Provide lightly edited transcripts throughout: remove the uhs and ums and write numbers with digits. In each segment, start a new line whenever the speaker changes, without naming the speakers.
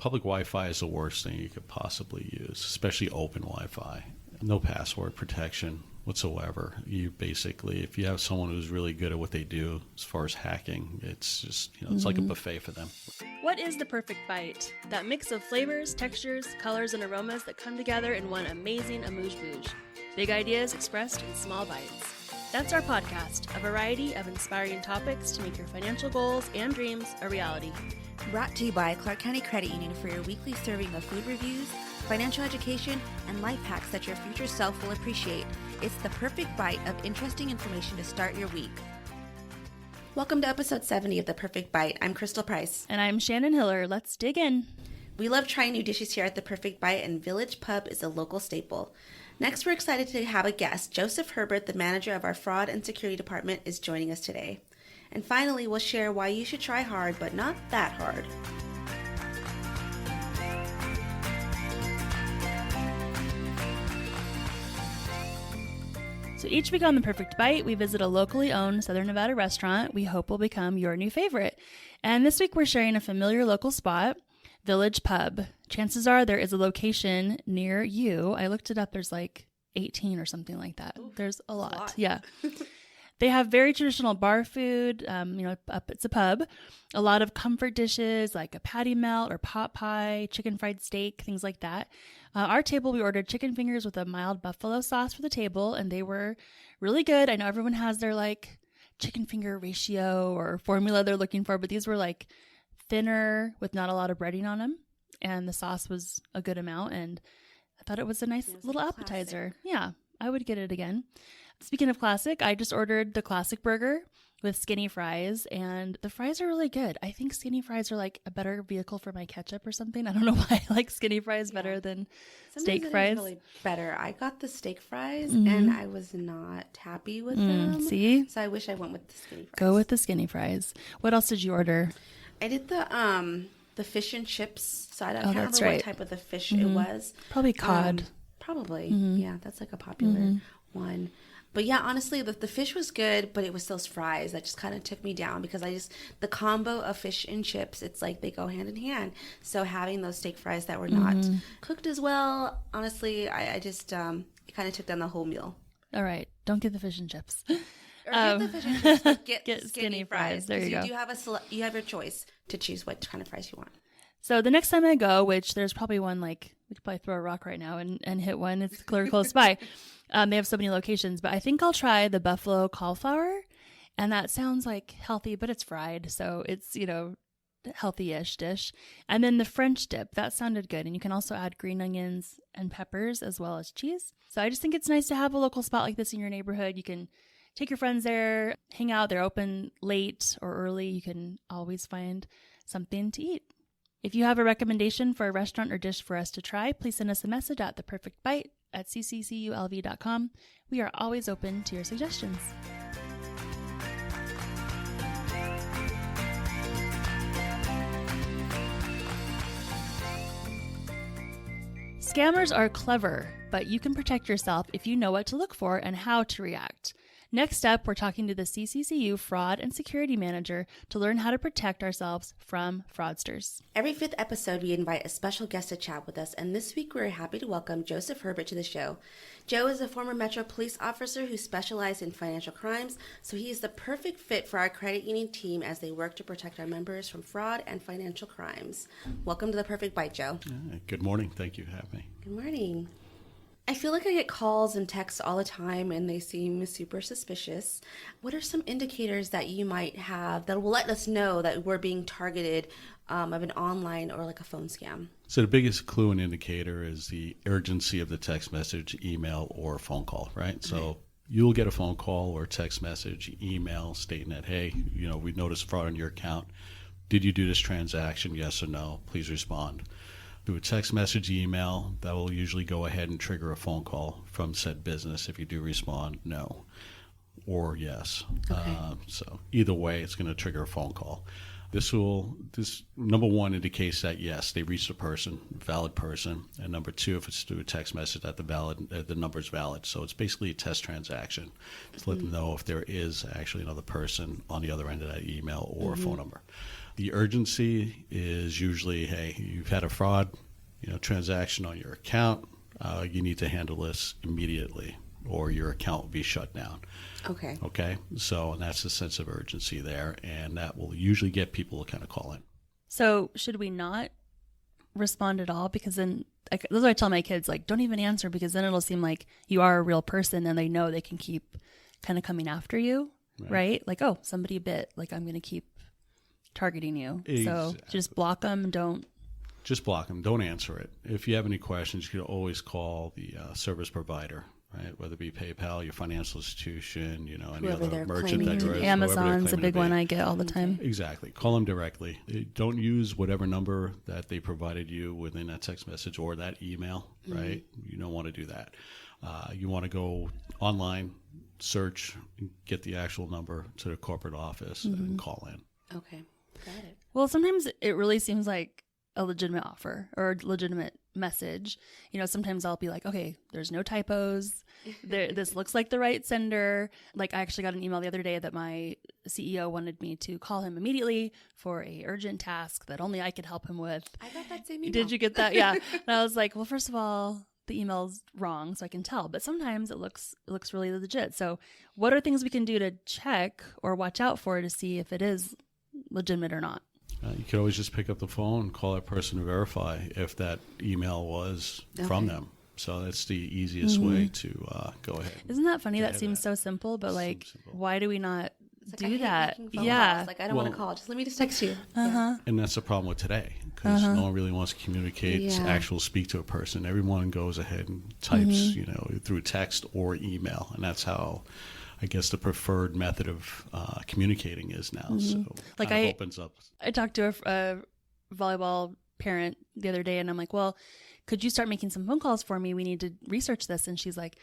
Public Wi-Fi is the worst thing you could possibly use, especially open Wi-Fi. No password protection whatsoever. You basically, if you have someone who's really good at what they do as far as hacking, it's just, it's like a buffet for them.
What is the perfect bite? That mix of flavors, textures, colors, and aromas that come together in one amazing amuse-bouche. Big ideas expressed in small bites. That's our podcast, a variety of inspiring topics to make your financial goals and dreams a reality.
Brought to you by Clark County Credit Union for your weekly serving of food reviews, financial education, and life hacks that your future self will appreciate. It's the perfect bite of interesting information to start your week. Welcome to episode 70 of The Perfect Bite. I'm Crystal Price.
And I'm Shannon Hiller. Let's dig in.
We love trying new dishes here at The Perfect Bite, and Village Pub is a local staple. Next, we're excited to have a guest. Joseph Herbert, the manager of our fraud and security department, is joining us today. And finally, we'll share why you should try hard, but not that hard.
So each week on The Perfect Bite, we visit a locally owned Southern Nevada restaurant we hope will become your new favorite. And this week we're sharing a familiar local spot, Village Pub. Chances are there is a location near you. I looked it up. There's like 18 or something like that. Ooh, there's a lot. Yeah. They have very traditional bar food. It's a pub. A lot of comfort dishes like a patty melt or pot pie, chicken fried steak, things like that. Our table, we ordered chicken fingers with a mild buffalo sauce for the table, and they were really good. I know everyone has their like chicken finger ratio or formula they're looking for, but these were like thinner with not a lot of breading on them, and the sauce was a good amount, and I thought it was a nice little appetizer. Classic. Yeah, I would get it again. Speaking of classic, I just ordered the classic burger with skinny fries, and the fries are really good. I think skinny fries are like a better vehicle for my ketchup or something. I don't know why I like skinny fries better than steak fries.
Really better. I got the steak fries, and I was not happy with them.
See?
So I wish I went with the skinny fries.
Go with the skinny fries. What else did you order?
I did the fish and chips. So I can't remember what type of the fish it was.
Probably cod.
Probably. Yeah, that's like a popular one. But yeah, honestly, the fish was good, but it was those fries that just kind of took me down because the combo of fish and chips, it's like they go hand in hand. So having those steak fries that were not cooked as well, honestly, I just, it kind of took down the whole meal.
All right. Don't get the fish and chips.
Or get the fish and chips, but get
skinny fries. There you go.
You have your choice to choose what kind of fries you want.
So the next time I go, which there's probably one, like, we could probably throw a rock right now and hit one. It's clear close by. They have so many locations, but I think I'll try the buffalo cauliflower. And that sounds like healthy, but it's fried. So it's, healthy-ish dish. And then the French dip, that sounded good. And you can also add green onions and peppers as well as cheese. So I just think it's nice to have a local spot like this in your neighborhood. You can take your friends there, hang out. They're open late or early. You can always find something to eat. If you have a recommendation for a restaurant or dish for us to try, please send us a message at theperfectbite@cccculv.com. We are always open to your suggestions. Scammers are clever, but you can protect yourself if you know what to look for and how to react. Next up, we're talking to the CCCU Fraud and Security Manager to learn how to protect ourselves from fraudsters.
Every fifth episode, we invite a special guest to chat with us, and this week we're happy to welcome Joseph Herbert to the show. Joe is a former Metro police officer who specialized in financial crimes, so he is the perfect fit for our credit union team as they work to protect our members from fraud and financial crimes. Welcome to The Perfect Bite, Joe.
Good morning. Thank you for having me.
Good morning. I feel like I get calls and texts all the time and they seem super suspicious. What are some indicators that you might have that will let us know that we're being targeted of an online or like a phone scam?
So the biggest clue and indicator is the urgency of the text message, email, or phone call, right? Okay. So you'll get a phone call or text message, email stating that, hey, we noticed fraud on your account. Did you do this transaction? Yes or no? Please respond. Do a text message, email, that will usually go ahead and trigger a phone call from said business. If you do respond, no or yes.
Okay.
So either way, it's going to trigger a phone call. This number one indicates that yes, they reached a person, valid person, and number two, if it's through a text message, that the number is valid. So it's basically a test transaction to let them know if there is actually another person on the other end of that email or phone number. The urgency is usually, hey, you've had a fraud, transaction on your account. You need to handle this immediately, or your account will be shut down.
Okay.
Okay. So, and that's the sense of urgency there, and that will usually get people to kind of call in.
So should we not respond at all? Because then, that's what I tell my kids, like, don't even answer, because then it'll seem like you are a real person and they know they can keep kind of coming after you, right? Like, oh, somebody bit, like, I'm going to keep targeting you.
Exactly.
So just block them.
Just block them. Don't answer it. If you have any questions, you can always call the service provider, right? Whether it be PayPal, your financial institution, any
Whoever
other
they're
merchant
claiming
that
to
you're
be.
Amazon's a big one I get all the time.
Exactly. Call them directly. Don't use whatever number that they provided you within that text message or that email, right? You don't want to do that. You want to go online, search, get the actual number to the corporate office and call in.
Okay. Got it.
Well, sometimes it really seems like a legitimate offer or a legitimate message. Sometimes I'll be like, okay, there's no typos. This looks like the right sender. Like, I actually got an email the other day that my CEO wanted me to call him immediately for a urgent task that only I could help him with.
I got that same email.
Did you get that? Yeah. And I was like, well, first of all, the email's wrong, so I can tell. But sometimes it looks really legit. So what are things we can do to check or watch out for to see if it is legitimate or not?
You could always just pick up the phone and call that person to verify if that email was from them. So that's the easiest way to go ahead.
Isn't that funny? That seems so simple, but like, why do we not
It's like,
do
I hate
that?
making phone
Yeah.
calls. Like, I don't want to call. Just let me just text you.
And that's the problem with today, because no one really wants to communicate, speak to a person. Everyone goes ahead and types, through text or email, and that's how, I guess, the preferred method of communicating is now. So
Like,
kind of opens up.
I talked to a volleyball parent the other day, and I'm like, well, could you start making some phone calls for me? We need to research this. And she's like,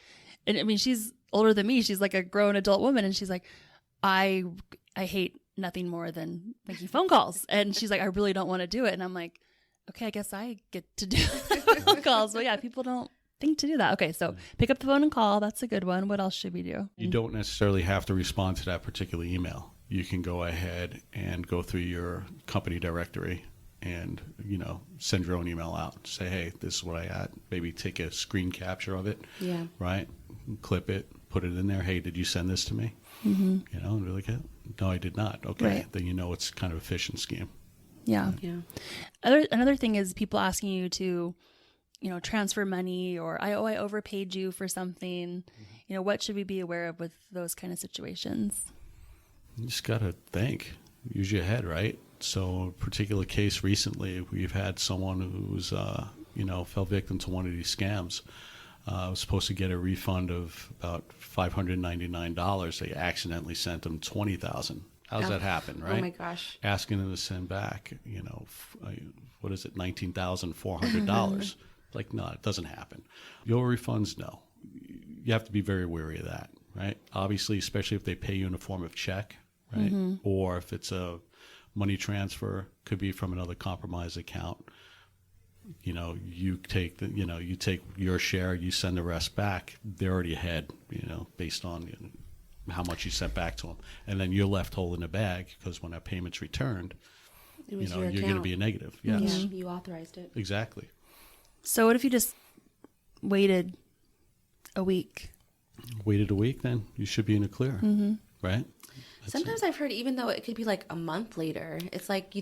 and I mean, she's older than me. She's like a grown adult woman. And she's like, I hate nothing more than making phone calls. And she's like, I really don't want to do it. And I'm like, okay, I guess I get to do phone calls. But yeah, people don't think to do that. Okay, so pick up the phone and call. That's a good one. What else should we do?
You don't necessarily have to respond to that particular email. You can go ahead and go through your company directory and, send your own email out. Say, hey, this is what I got. Maybe take a screen capture of it. Yeah. Right? Clip it, put it in there. Hey, did you send this to me? And be like, no, I did not. Okay.
Right.
Then it's kind of a phishing scheme.
Yeah. Yeah. Another thing is people asking you to, transfer money, or I overpaid you for something. What should we be aware of with those kind of situations?
You just got to think. Use your head, right? So, a particular case recently, we've had someone who's, fell victim to one of these scams. Was supposed to get a refund of about $599. They accidentally sent them $20,000. How does that happen, right?
Oh my gosh!
Asking them to send back, what is it, $19,400? Like, no, it doesn't happen. Your refunds, no. You have to be very wary of that, right? Obviously, especially if they pay you in the form of check, right? Or if it's a money transfer, could be from another compromised account. You take you take your share, you send the rest back. They're already ahead, based on how much you sent back to them, and then you're left holding the bag because when that payment's returned, you're going to be a negative. Yes,
you authorized it.
Exactly.
So what if you just waited a week?
Mm-hmm.
Then you should be in the clear, right?
Sometimes I've heard, even though it could be like a month later, it's like you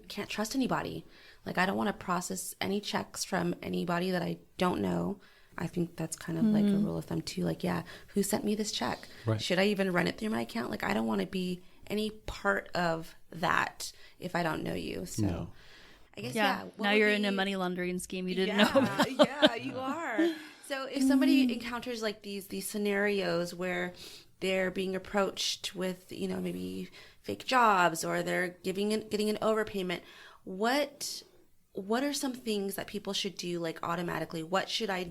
can't trust anybody. Like, I don't want to process any checks from anybody that I don't know. I think that's kind of like a rule of thumb too. Like, who sent me this check?
Right.
Should I even run it through my account? Like, I don't want to be any part of that if I don't know you. So
No.
I guess,
now you're in a money laundering scheme you didn't know about.
Yeah, you are. So if somebody encounters like these scenarios where they're being approached with, maybe fake jobs, or they're getting an overpayment, what are some things that people should do, like, automatically? What should I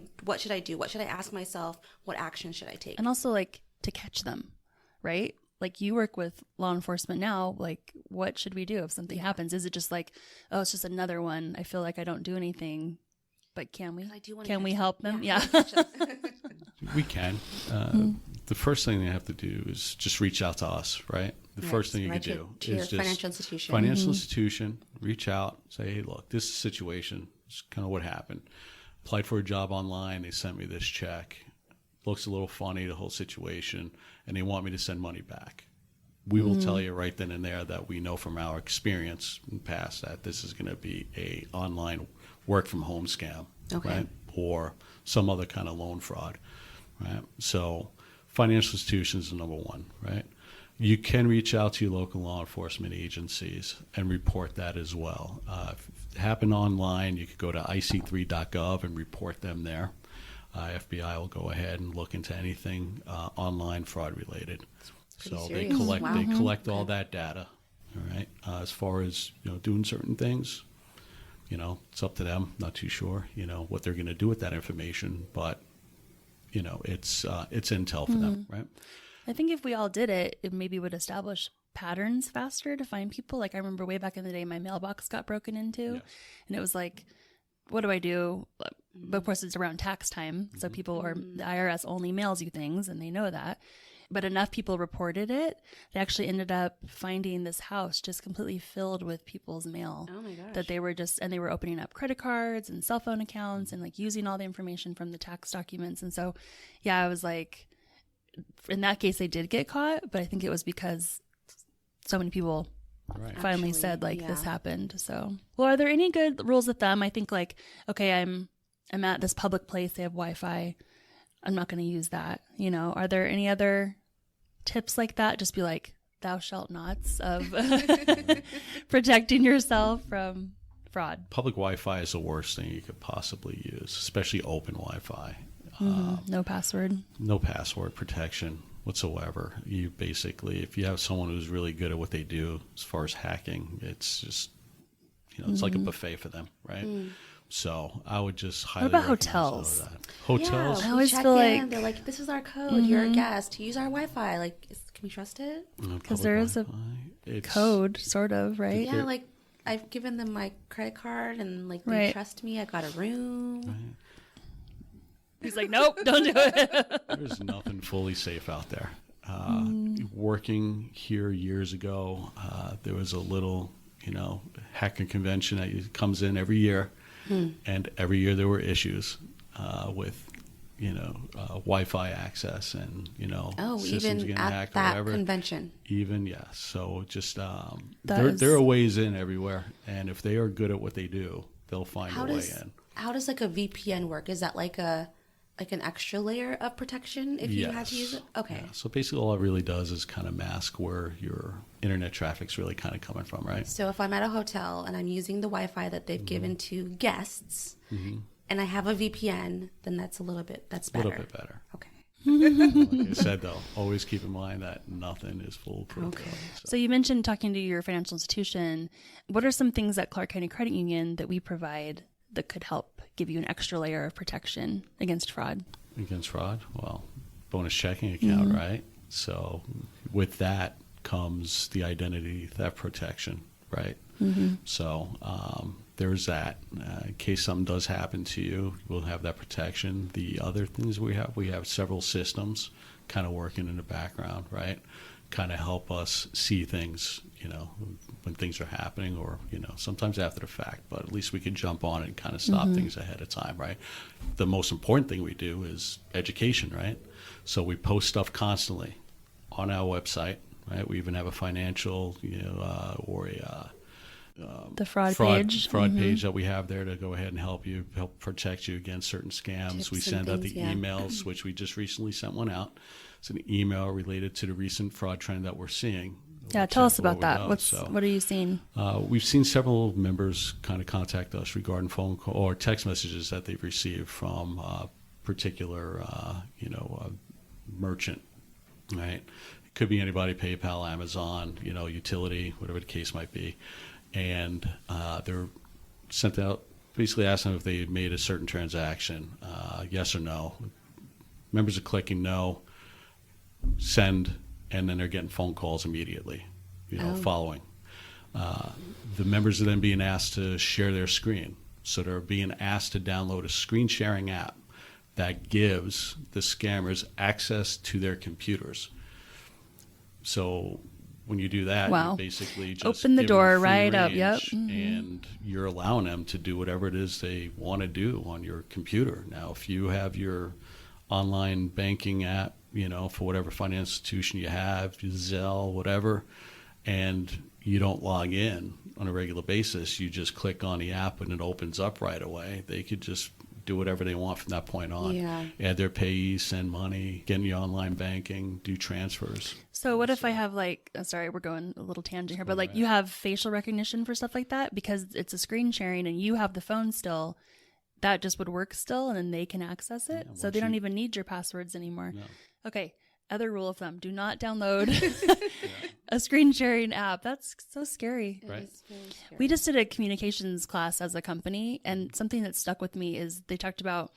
do? What should I ask myself? What action should I take?
And also, like, to catch them, right? Like, you work with law enforcement now. Like, what should we do if something happens? Is it just like, oh, it's just another one, I feel like I don't do anything, but can we? Can we help them? Yeah.
We can. The first thing they have to do is just reach out to us, right? The first thing you
Right
could do
to your
is just
financial institution.
financial institution, reach out, say, hey, look, this is the situation. It's kind of what happened. Applied for a job online. They sent me this check. Looks a little funny, the whole situation, and they want me to send money back. We will tell you right then and there that we know from our experience in the past that this is going to be a online work from home scam, right? Or some other kind of loan fraud, right? So financial institutions is number one, right? You can reach out to your local law enforcement agencies and report that as well. If it happened online, you could go to ic3.gov and report them there. FBI will go ahead and look into anything online fraud related. So they collect all that data. All right. As far as doing certain things, it's up to them. Not too sure what they're going to do with that information, but it's intel for them, right?
I think if we all did it, it maybe would establish patterns faster to find people. Like I remember way back in the day, my mailbox got broken into, and it was like, what do I do? But of course, it's around tax time, so people the IRS only mails you things, and they know that. But enough people reported it, they actually ended up finding this house just completely filled with people's mail.
Oh my gosh.
That they were opening up credit cards and cell phone accounts and like using all the information from the tax documents. And so, yeah, I was like, in that case, they did get caught, but I think it was because so many people finally said this happened. So, well, are there any good rules of thumb? I think like, okay, I'm at this public place. They have Wi-Fi. I'm not going to use that. Are there any other tips like that? Just be like, thou shalt nots of protecting yourself from fraud.
Public Wi-Fi is the worst thing you could possibly use, especially open Wi-Fi.
No password. No
password protection whatsoever. You basically, if you have someone who's really good at what they do as far as hacking, it's just, it's like a buffet for them, right? So I would just highly
recommend
hotels?
That.
Hotels?
Yeah,
I always feel like
they're like, this is our code. You're a guest. Use our Wi-Fi. Like, can we trust it?
Because there is a code, sort of, right?
Yeah, like I've given them my credit card, and like they trust me. I got a room.
Right.
He's like, nope, don't do it.
There's nothing fully safe out there. Working here years ago, there was a little, hacker convention that comes in every year. And every year there were issues with, Wi-Fi access and, systems
even
getting
at
hacked
that
or whatever.
convention.
Even, yes. So just there are ways in everywhere. And if they are good at what they do, they'll find a way in.
How does like a VPN work? Is that like an extra layer of protection if you had to use it? Okay.
Yeah. So basically all it really does is kind of mask where your internet traffic's really kind of coming from, right?
So if I'm at a hotel and I'm using the Wi-Fi that they've given to guests and I have a VPN, then that's better.
A little bit better.
Okay.
Like I said, though, always keep in mind that nothing is foolproof.
Okay.
So you mentioned talking to your financial institution. What are some things at Clark County Credit Union that we provide that could help give you an extra layer of protection against fraud?
Against fraud? Well, bonus checking account, right? So with that comes the identity theft protection, right? So there's that. In case something does happen to you, we'll have that protection. The other things we have several systems kind of working in the background, right? Kind of help us see things, when things are happening or, sometimes after the fact, but at least we can jump on it and kind of stop things ahead of time, right? The most important thing we do is education, right? So we post stuff constantly on our website, right? We even have a financial, or
the fraud page.
Fraud page that we have there to go ahead and help protect you against certain scams.
Tips
we send out the
things,
emails, which we just recently sent one out. It's an email related to the recent fraud trend that we're seeing.
Yeah, tell us about that. What are you seeing?
We've seen several members kind of contact us regarding phone call or text messages that they've received from a particular, merchant, right? It could be anybody, PayPal, Amazon, utility, whatever the case might be. And they're sent out basically asking if they made a certain transaction, yes or no. Members are clicking no, send, and then they're getting phone calls immediately, following. The members are then being asked to share their screen. So they're being asked to download a screen sharing app that gives the scammers access to their computers. So when you do that,
Wow.
you basically just
Open the
give them
door
free
right up.
range,
Yep.
And you're allowing them to do whatever it is they want to do on your computer. Now, if you have your online banking app, for whatever financial institution you have, Zelle, whatever, and you don't log in on a regular basis, you just click on the app and it opens up right away. They could just do whatever they want from that point on.
Yeah.
Add their payees, send money, get in your online banking, do transfers.
So what if I have sorry, we're going a little tangent here, but you have facial recognition for stuff like that because it's a screen sharing and you have the phone still, that just would work still and then they can access it.
Yeah,
so they don't even need your passwords anymore.
No.
Okay. Other rule of thumb, do not download a screen sharing app. That's so scary.
Right.
It's very scary.
We just did a communications class as a company, and something that stuck with me is they talked about,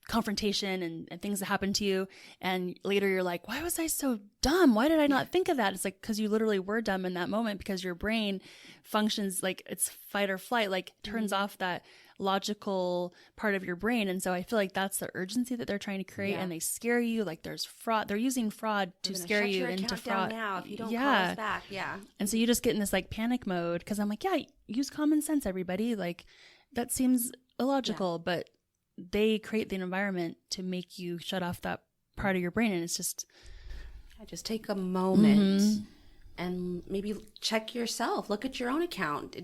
confrontation and things that happen to you. And later you're like, why was I so dumb? Why did I not think of that? It's like, because you literally were dumb in that moment because your brain functions like it's fight or flight, like turns off that logical part of your brain. And so I feel like that's the urgency that they're trying to create, and they scare you. Like there's fraud. They're using fraud to scare you into fraud.
Now if you don't call us back. Yeah.
And so you just get in this like panic mode because I'm like, yeah, use common sense, everybody. Like that seems illogical, but they create the environment to make you shut off that part of your brain. And it's just
take a moment and maybe check yourself. Look at your own account.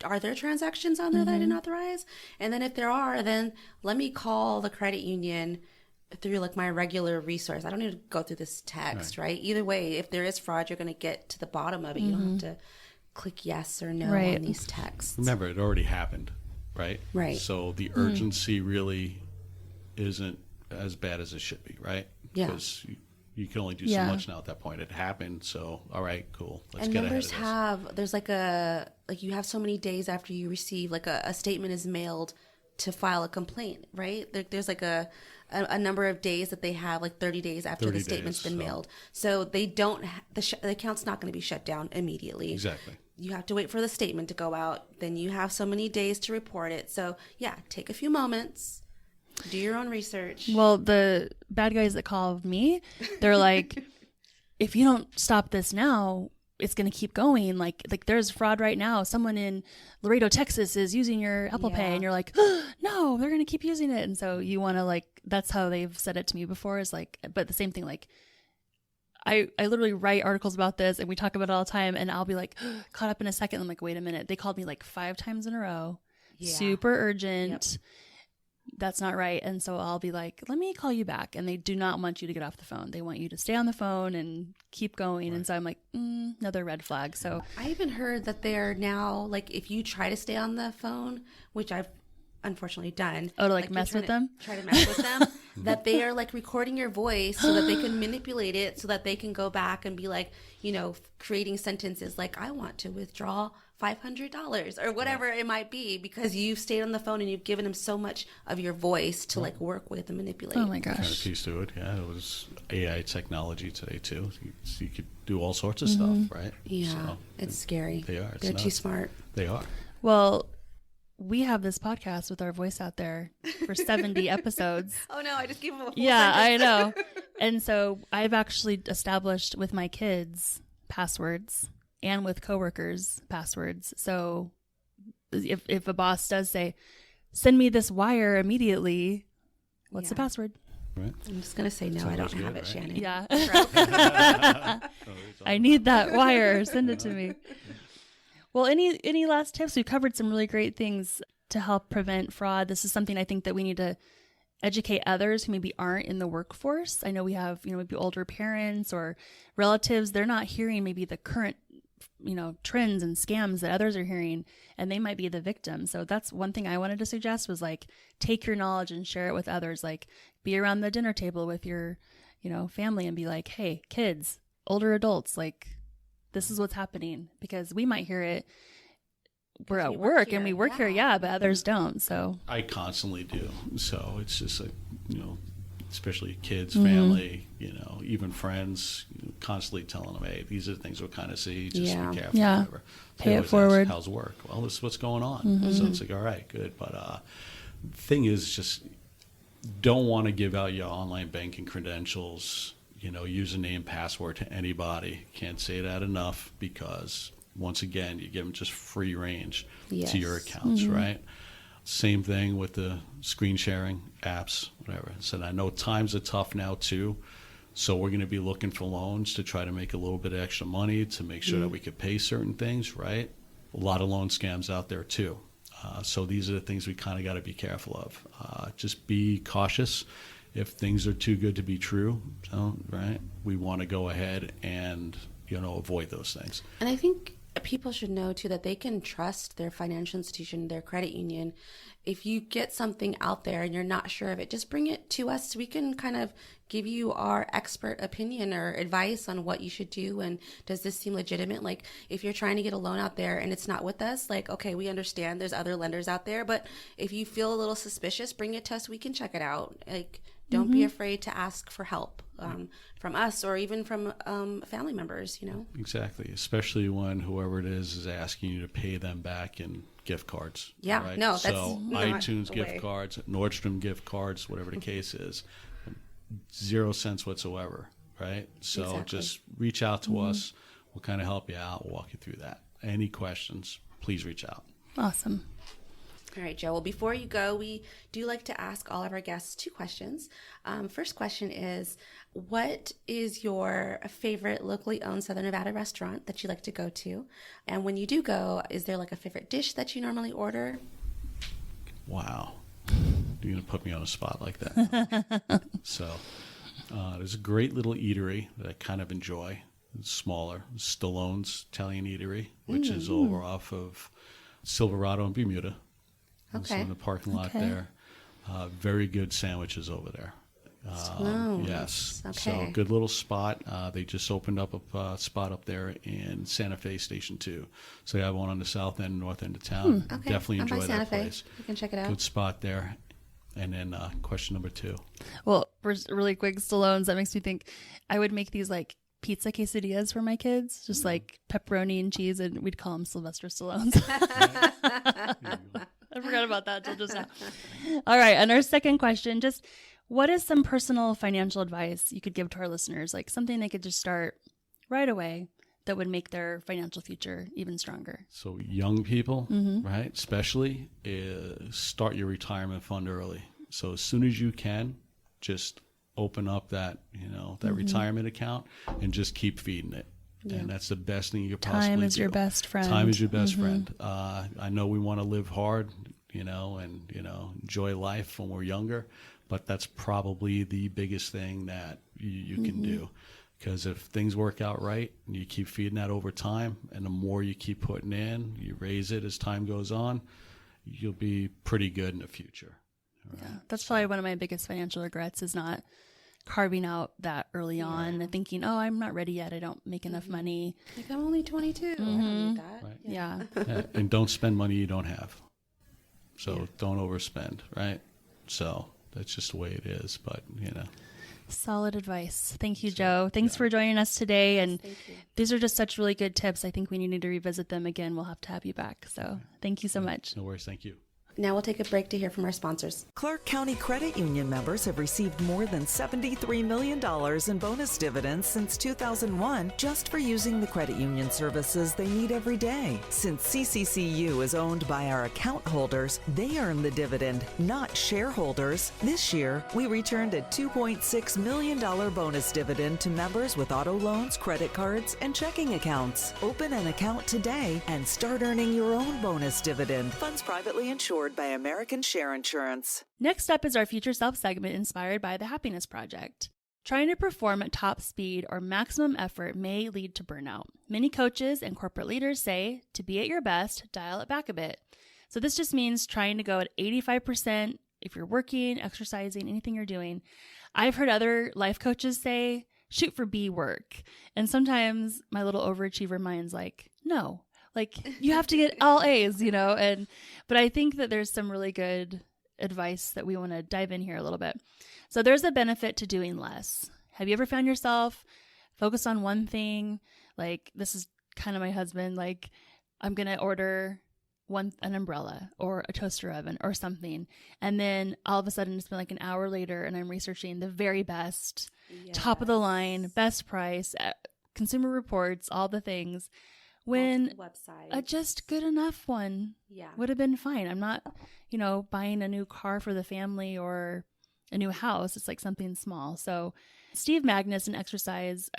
Are there transactions on there that I didn't authorize? And then if there are, then let me call the credit union through like my regular resource. I don't need to go through this text, right? Either way, if there is fraud, you're going to get to the bottom of it. You don't have to click yes or no on these texts.
Remember, it already happened, right?
Right.
So the urgency really isn't as bad as it should be, right?
Yeah.
Because you can only do so much now at that point. It happened, so all right, cool. Let's
and
get ahead
numbers
of this.
there's you have so many days after you receive a statement is mailed to file a complaint, right? There's like a number of days that they have, like 30 days after
30
the statement's
days,
been mailed. So they don't the account's not going to be shut down immediately.
Exactly.
You have to wait for the statement to go out. Then you have so many days to report it. So yeah, take a few moments. Do your own research.
Well, the bad guys that call me, they're like, if you don't stop this now, it's going to keep going. Like there's fraud right now. Someone in Laredo, Texas is using your Apple Pay, and you're like, oh, no, they're going to keep using it. And so you want to that's how they've said it to me before is but the same thing, I literally write articles about this and we talk about it all the time, and I'll be caught up in a second. I'm like, wait a minute. They called me 5 times in a row. Yeah. Super urgent. Yep. That's not right. And so I'll be like, let me call you back. And they do not want you to get off the phone. They want you to stay on the phone and keep going. Right. And so I'm like, another red flag. So
I even heard that they're now, if you try to stay on the phone, which I've unfortunately done.
Oh, to mess with them?
Try to mess with them. That they are recording your voice so that they can manipulate it so that they can go back and be creating sentences I want to withdraw $500 or whatever it might be because you've stayed on the phone and you've given them so much of your voice to work with and manipulate.
Oh my gosh.
Kind of piece to it. Yeah, it was AI technology today too. You could do all sorts of stuff, right?
Yeah, so, it's scary.
They are.
They're too smart.
They are.
Well, we have this podcast with our voice out there for 70 episodes.
Oh no, I just gave them a full
Yeah,
sentence.
I know. And so I've actually established with my kids passwords and with coworkers passwords. So if a boss does say, send me this wire immediately, what's the password?
Right.
I'm just going to say no, I don't have it, right? Shannon.
Yeah. I need that wire. Send it to me. Well, any last tips? We've covered some really great things to help prevent fraud. This is something I think that we need to educate others who maybe aren't in the workforce. I know we have, maybe older parents or relatives. They're not hearing maybe the current, trends and scams that others are hearing, and they might be the victim. So that's one thing I wanted to suggest was take your knowledge and share it with others. Be around the dinner table with your, family and be like, hey, kids, older adults, this is what's happening, because we might hear it. We're at work and we work here, but others don't. So
I constantly do. So it's just especially kids, family, even friends, constantly telling them, hey, these are the things we'll kind of see. Just be careful.
Yeah.
Whatever.
Pay it forward.
How's work? Well, this is what's going on. So it's all right, good. But thing is just don't want to give out your online banking credentials username, password to anybody. Can't say that enough, because once again, you give them just free range to your accounts, right? Same thing with the screen sharing apps, whatever. So I know times are tough now too. So we're going to be looking for loans to try to make a little bit of extra money to make sure that we could pay certain things, right? A lot of loan scams out there too. So these are the things we kind of got to be careful of. Just be cautious. If things are too good to be true, right, we want to go ahead and, avoid those things.
And I think people should know too that they can trust their financial institution, their credit union. If you get something out there and you're not sure of it, just bring it to us. We can kind of give you our expert opinion or advice on what you should do. And does this seem legitimate? Like if you're trying to get a loan out there and it's not with us, like, okay, we understand there's other lenders out there, but if you feel a little suspicious, bring it to us. We can check it out. Like, don't be afraid to ask for help from us or even from family members,
Exactly. Especially when whoever it is asking you to pay them back in gift cards.
Yeah,
right?
no, that's
so
not
iTunes
the
gift
way.
cards, Nordstrom gift cards, whatever the case is, 0 cents whatsoever, right? So
Exactly.
just reach out to us. We'll kind of help you out. We'll walk you through that. Any questions, please reach out.
Awesome.
All right, Joe. Well, before you go, we do like to ask all of our guests 2 questions. First question is, what is your favorite locally owned Southern Nevada restaurant that you like to go to? And when you do go, is there like a favorite dish that you normally order?
Wow. You're going to put me on a spot like that. So there's a great little eatery that I kind of enjoy. It's smaller. Stallone's Italian Eatery, which is over off of Silverado and Bermuda. So
Okay.
in the parking lot there. Very good sandwiches over there.
Stallone's.
Yes.
Okay.
So good little spot. They just opened up a spot up there in Santa Fe Station 2. So they have one on the south end, north end of town.
Okay.
Definitely
I'm by
enjoy
Santa
that
Fe.
place.
You can check it out.
Good spot there. And then question number 2.
Well, really quick, Stallone's, that makes me think I would make these like pizza quesadillas for my kids, just like pepperoni and cheese, and we'd call them Sylvester Stallone's. I forgot about that till just now. All right. And our second question, just what is some personal financial advice you could give to our listeners? Like something they could just start right away that would make their financial future even stronger.
So young people, right, especially, start your retirement fund early. So as soon as you can, just open up that, that retirement account and just keep feeding it. Yeah. And that's the best thing you could possibly do.
Time is your best friend.
Time is your best friend. I know we want to live hard, and, enjoy life when we're younger, but that's probably the biggest thing that you can do. Because if things work out right and you keep feeding that over time, and the more you keep putting in, you raise it as time goes on, you'll be pretty good in the future. Right?
Yeah, that's probably one of my biggest financial regrets is not carving out that early on and thinking, oh, I'm not ready yet. I don't make enough money.
Like, I'm only 22. I don't need that.
Right.
Yeah.
Yeah, and don't spend money you don't have. So don't overspend, right? So that's just the way it is. But,
Solid advice. Thank you, Joe. Thanks for joining us today. And these are just such really good tips. I think we need to revisit them again. We'll have to have you back. So thank you so much.
no worries. Thank you.
Now we'll take a break to hear from our sponsors.
Clark County Credit Union members have received more than $73 million in bonus dividends since 2001 just for using the credit union services they need every day. Since CCCU is owned by our account holders, they earn the dividend, not shareholders. This year, we returned a $2.6 million bonus dividend to members with auto loans, credit cards, and checking accounts. Open an account today and start earning your own bonus dividend. Funds privately insured by American Share Insurance.
Next up is our Future Self segment inspired by the Happiness Project. Trying to perform at top speed or maximum effort may lead to burnout. Many coaches and corporate leaders say to be at your best, dial it back a bit. So this just means trying to go at 85% if you're working, exercising, anything you're doing. I've heard other life coaches say, shoot for B work. And sometimes my little overachiever mind's like, no. Like, you have to get all A's, but I think that there's some really good advice that we want to dive in here a little bit. So there's a benefit to doing less. Have you ever found yourself focused on one thing? Like, this is kind of my husband. Like, I'm going to order an umbrella or a toaster oven or something. And then all of a sudden it's been like an hour later and I'm researching the very best, top of the line, best price, Consumer Reports, all the things. When a just good enough one would have been fine. I'm not, buying a new car for the family or a new house. It's like something small. So Steve Magnus, an exercise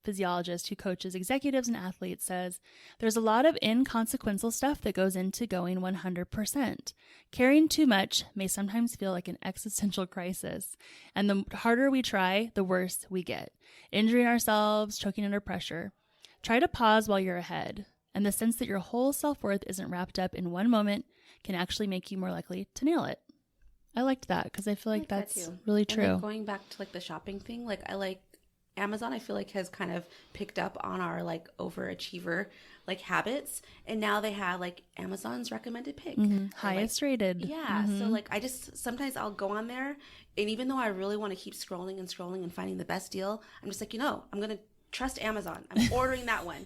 physiologist who coaches executives and athletes, says there's a lot of inconsequential stuff that goes into going 100%. Carrying too much may sometimes feel like an existential crisis. And the harder we try, the worse we get. Injuring ourselves, choking under pressure. Try to pause while you're ahead, and the sense that your whole self-worth isn't wrapped up in one moment can actually make you more likely to nail it. I liked that because I feel like that's really true.
And like going back to like the shopping thing, like I like Amazon, I feel like has kind of picked up on our like overachiever like habits, and now they have like Amazon's recommended pick,
highest rated.
Yeah, so like I just sometimes I'll go on there, and even though I really want to keep scrolling and finding the best deal, I'm just like I'm gonna trust Amazon. I'm ordering that one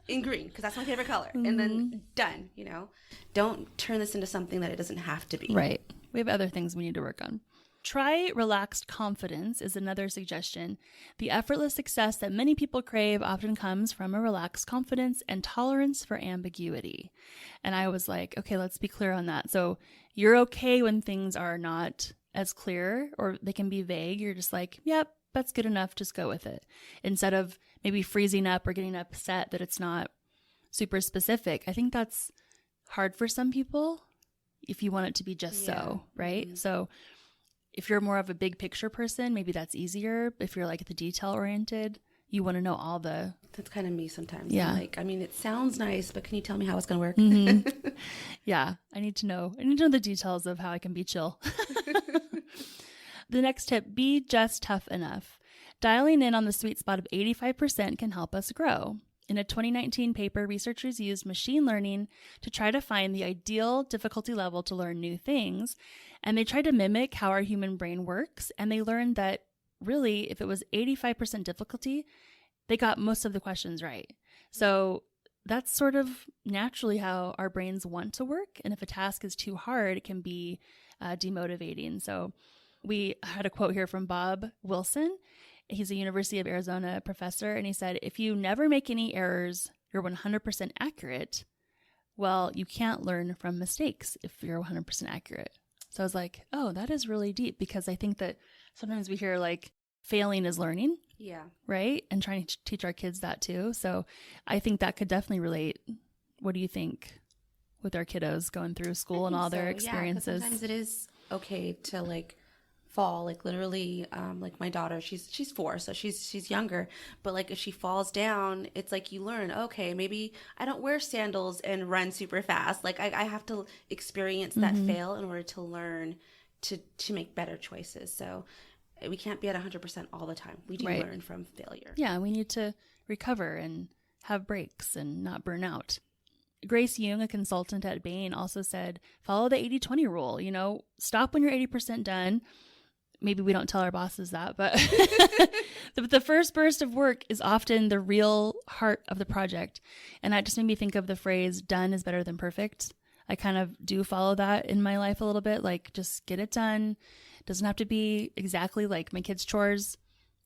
in green because that's my favorite color, and then done. Don't turn this into something that it doesn't have to be.
Right. We have other things we need to work on. Try relaxed confidence is another suggestion. The effortless success that many people crave often comes from a relaxed confidence and tolerance for ambiguity. And I was like, okay, let's be clear on that. So you're okay when things are not as clear or they can be vague. You're just like, yep, that's good enough. Just go with it. Instead of maybe freezing up or getting upset that it's not super specific. I think that's hard for some people if you want it to be just so, right? Mm-hmm. So if you're more of a big picture person, maybe that's easier. If you're like the detail oriented, you want to know all the...
That's kind of me sometimes. Yeah. It sounds nice, but can you tell me how it's going to work?
Mm-hmm. Yeah. I need to know the details of how I can be chill. The next tip, be just tough enough. Dialing in on the sweet spot of 85% can help us grow. In a 2019 paper, researchers used machine learning to try to find the ideal difficulty level to learn new things. And they tried to mimic how our human brain works. And they learned that really, if it was 85% difficulty, they got most of the questions right. So that's sort of naturally how our brains want to work. And if a task is too hard, it can be demotivating. So we had a quote here from Bob Wilson. He's a University of Arizona professor. And he said, if you never make any errors, you're 100% accurate. Well, you can't learn from mistakes if you're 100% accurate. So I was like, oh, that is really deep, because I think that sometimes we hear like failing is learning. Yeah. Right. And trying to teach our kids that too. So I think that could definitely relate. What do you think with our kiddos going through school and all their experiences?
Yeah, sometimes it is okay to like fall, like literally, like my daughter, she's 4, so she's younger, but like if she falls down, it's like you learn, okay, maybe I don't wear sandals and run super fast. Like I have to experience that fail in order to learn to make better choices. So we can't be at 100% all the time. We do learn from failure.
Yeah, we need to recover and have breaks and not burn out. Grace Young, a consultant at Bain, also said, follow the 80-20 rule. Stop when you're 80% done. Maybe we don't tell our bosses that, but the first burst of work is often the real heart of the project. And that just made me think of the phrase, done is better than perfect. I kind of do follow that in my life a little bit, like just get it done. Doesn't have to be exactly like my kids' chores.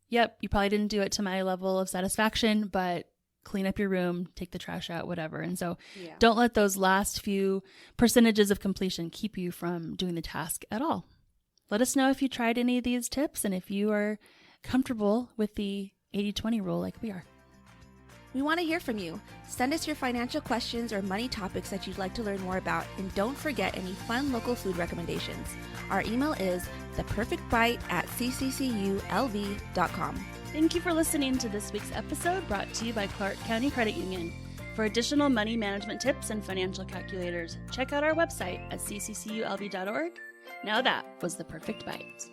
Yep, you probably didn't do it to my level of satisfaction, but clean up your room, take the trash out, whatever. And so don't let those last few percentages of completion keep you from doing the task at all. Let us know if you tried any of these tips and if you are comfortable with the 80-20 rule like we are.
We want to hear from you. Send us your financial questions or money topics that you'd like to learn more about, and don't forget any fun local food recommendations. Our email is theperfectbite@ccculv.com.
Thank you for listening to this week's episode, brought to you by Clark County Credit Union. For additional money management tips and financial calculators, check out our website at ccculv.org. Now that was the perfect bite.